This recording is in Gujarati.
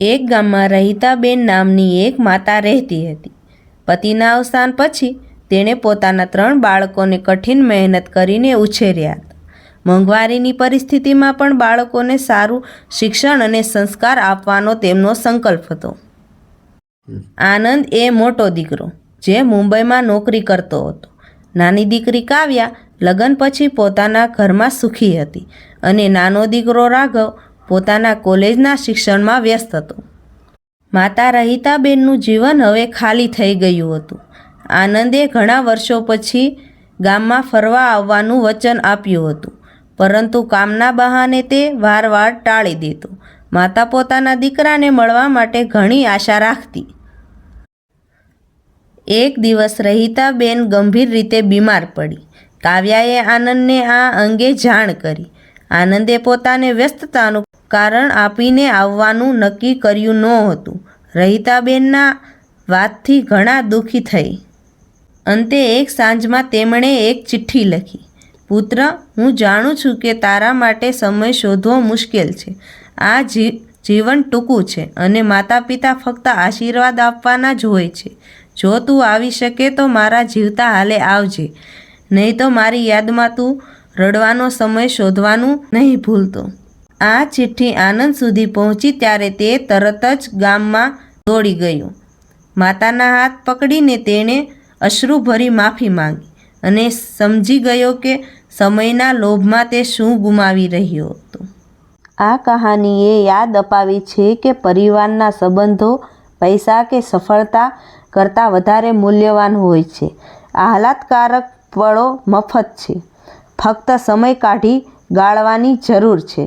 એક ગામમાં રહીતાબેન નામની એક માતા રહેતી હતી. પતિના અવસાન પછી તેણે પોતાના 3 બાળકોને કઠિન મહેનત કરીને ઉછેર્યા હતા. મોંઘવારીની પરિસ્થિતિમાં પણ બાળકોને સારું શિક્ષણ અને સંસ્કાર આપવાનો તેમનો સંકલ્પ હતો. આનંદ એ મોટો દીકરો જે મુંબઈમાં નોકરી કરતો હતો. નાની દીકરી કાવ્યા લગ્ન પછી પોતાના ઘરમાં સુખી હતી અને નાનો દીકરો રાઘવ પોતાના કોલેજના શિક્ષણમાં વ્યસ્ત હતો. માતા રહીતાબેનનું જીવન હવે ખાલી થઈ ગયું હતું. આનંદે ઘણા વર્ષો પછી ગામમાં ફરવા આવવાનું વચન આપ્યું હતું, પરંતુ કામના બહાને તે વારવાર ટાળી દેતો. માતા પોતાના દીકરાને મળવા માટે ઘણી આશા રાખતી. એક દિવસ રહીતાબેન ગંભીર રીતે બીમાર પડી. કાવ્યાએ આનંદને આ અંગે જાણ કરી. આનંદે પોતાને વ્યસ્તતાનું કારણ આપીને આવવાનું નક્કી કર્યું નહોતું. રહીતાબેનના વાતથી ઘણા દુઃખી થઈ. અંતે એક સાંજમાં તેમણે એક ચિઠ્ઠી લખી. પુત્ર, હું જાણું છું કે તારા માટે સમય શોધવો મુશ્કેલ છે. આ જીવન ટૂંકું છે અને માતા પિતા ફક્ત આશીર્વાદ આપવાના જ હોય છે. જો તું આવી શકે તો મારા જીવતા હાલે આવજે, નહીં તો મારી યાદમાં તું રડવાનો સમય શોધવાનું નહીં ભૂલતો. આ ચિઠ્ઠી આનંદ સુધી પહોંચી ત્યારે તે તરત જ ગામમાં દોડી ગયો. માતાના હાથ પકડીને તેણે અશ્રુભરી માફી માંગી અને સમજી ગયો કે સમયના લોભમાં તે શું ગુમાવી રહ્યો હતો. આ કહાનીએ યાદ અપાવી છે કે પરિવારના સંબંધો પૈસા કે સફળતા કરતાં વધારે મૂલ્યવાન હોય છે. આહલાદકારક પળો મફત છે, ફક્ત સમય કાઢી ગાળવાની જરૂર છે.